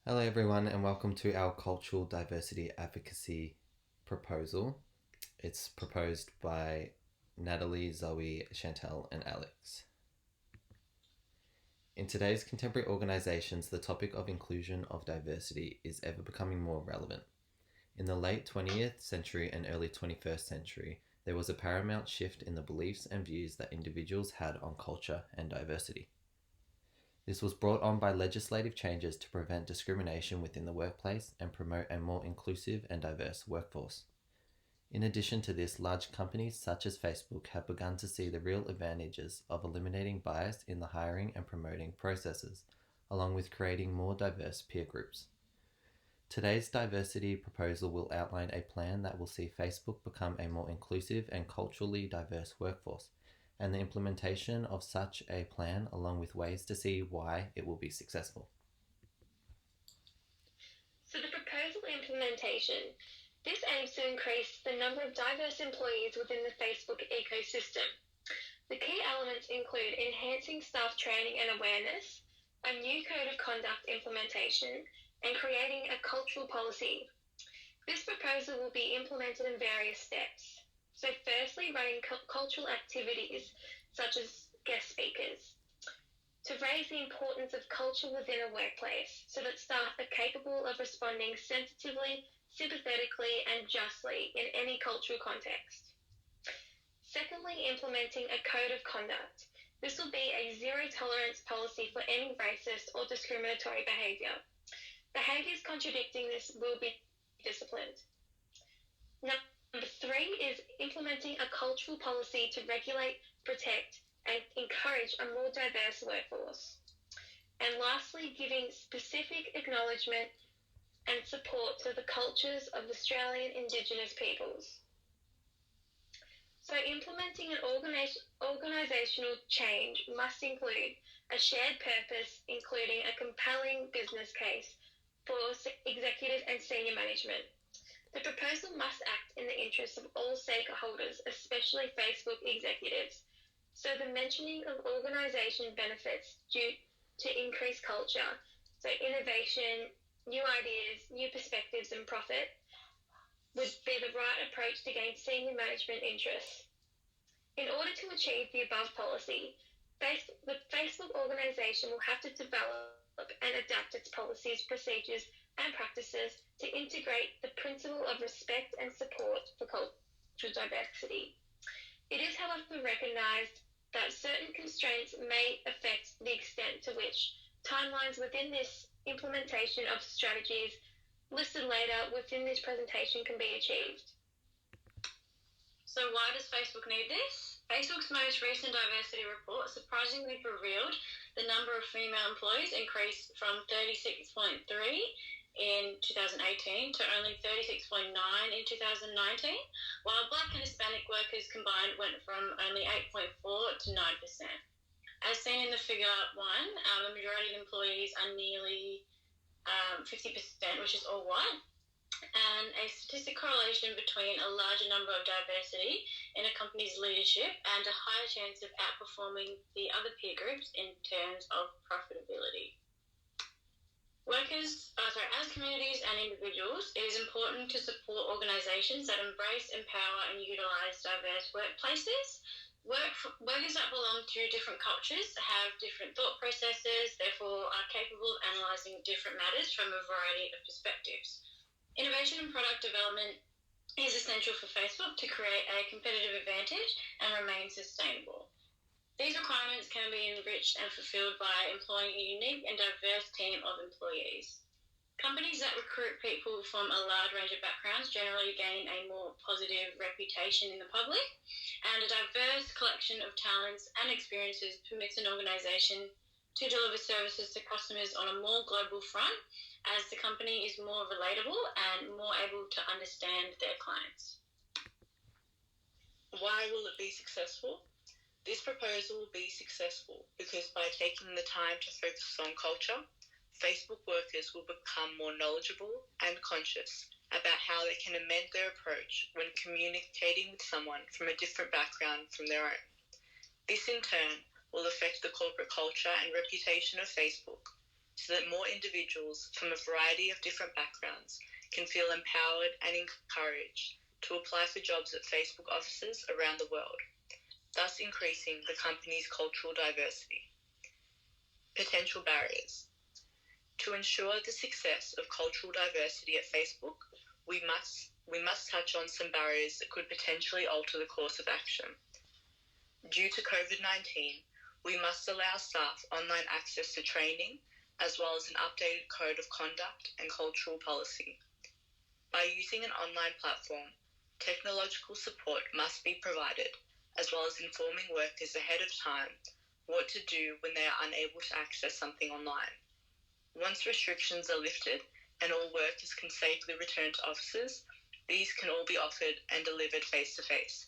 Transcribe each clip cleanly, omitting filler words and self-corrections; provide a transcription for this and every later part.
Hello, everyone, and welcome to our Cultural Diversity Advocacy proposal. It's proposed by Natalie, Zoe, Chantel, and Alex. In today's contemporary organisations, the topic of inclusion of diversity is ever becoming more relevant. In the late 20th century and early 21st century, there was a paramount shift in the beliefs and views that individuals had on culture and diversity. This was brought on by legislative changes to prevent discrimination within the workplace and promote a more inclusive and diverse workforce. In addition to this, large companies such as Facebook have begun to see the real advantages of eliminating bias in the hiring and promoting processes, along with creating more diverse peer groups. Today's diversity proposal will outline a plan that will see Facebook become a more inclusive and culturally diverse workforce, and the implementation of such a plan, along with ways to see why it will be successful. So the proposal implementation. This aims to increase the number of diverse employees within the Facebook ecosystem. The key elements include enhancing staff training and awareness, a new code of conduct implementation, and creating a cultural policy. This proposal will be implemented in various steps. So firstly, running cultural activities such as guest speakers to raise the importance of culture within a workplace so that staff are capable of responding sensitively, sympathetically, and justly in any cultural context. Secondly, implementing a code of conduct. This will be a zero tolerance policy for any racist or discriminatory behaviour. Behaviours contradicting this will be disciplined. Number three is implementing a cultural policy to regulate, protect, and encourage a more diverse workforce. And lastly, giving specific acknowledgement and support to the cultures of Australian Indigenous peoples. So implementing an organisational change must include a shared purpose, including a compelling business case for executive and senior management. The proposal must act in the interests of all stakeholders, especially Facebook executives. So the mentioning of organisation benefits due to increased culture, so innovation, new ideas, new perspectives and profit, would be the right approach to gain senior management interests. In order to achieve the above policy, the Facebook organisation will have to develop and adapt its policies, procedures and practices to integrate the principle of respect and support for cultural diversity. It is, however, recognised that certain constraints may affect the extent to which timelines within this implementation of strategies listed later within this presentation can be achieved. So why does Facebook need this? Facebook's most recent diversity report surprisingly revealed the number of female employees increased from 36.3 in 2018 to only 36.9 in 2019, while Black and Hispanic workers combined went from only 8.4 to 9%. As seen in the figure 1, the majority of employees are nearly 50%, which is all white, and a statistic correlation between a larger number of diversity in a company's leadership and a higher chance of outperforming the other peer groups in terms of profitability. As communities and individuals, it is important to support organisations that embrace, empower and utilise diverse workplaces. Workers that belong to different cultures have different thought processes, therefore are capable of analysing different matters from a variety of perspectives. Innovation and product development is essential for Facebook to create a competitive advantage and remain sustainable. These requirements can be enriched and fulfilled by employing a unique and diverse team of employees. Companies that recruit people from a large range of backgrounds generally gain a more positive reputation in the public, and a diverse collection of talents and experiences permits an organisation to deliver services to customers on a more global front, as the company is more relatable and more able to understand their clients. Why will it be successful? This proposal will be successful because by taking the time to focus on culture, Facebook workers will become more knowledgeable and conscious about how they can amend their approach when communicating with someone from a different background from their own. This in turn will affect the corporate culture and reputation of Facebook, so that more individuals from a variety of different backgrounds can feel empowered and encouraged to apply for jobs at Facebook offices around the world, thus increasing the company's cultural diversity. Potential barriers. To ensure the success of cultural diversity at Facebook, we must touch on some barriers that could potentially alter the course of action. Due to COVID-19, we must allow staff online access to training, as well as an updated code of conduct and cultural policy. By using an online platform, technological support must be provided, as well as informing workers ahead of time what to do when they are unable to access something online. Once restrictions are lifted and all workers can safely return to offices, these can all be offered and delivered face-to-face.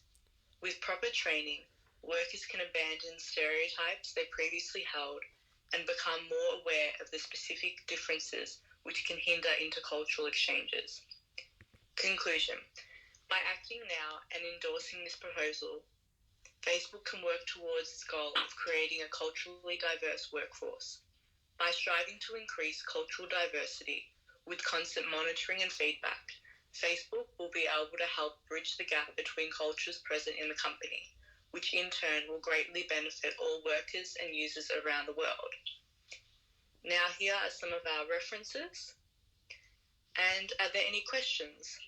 With proper training, workers can abandon stereotypes they previously held and become more aware of the specific differences which can hinder intercultural exchanges. Conclusion. By acting now and endorsing this proposal, Facebook can work towards its goal of creating a culturally diverse workforce. By striving to increase cultural diversity with constant monitoring and feedback, Facebook will be able to help bridge the gap between cultures present in the company, which in turn will greatly benefit all workers and users around the world. Now here are some of our references. And are there any questions?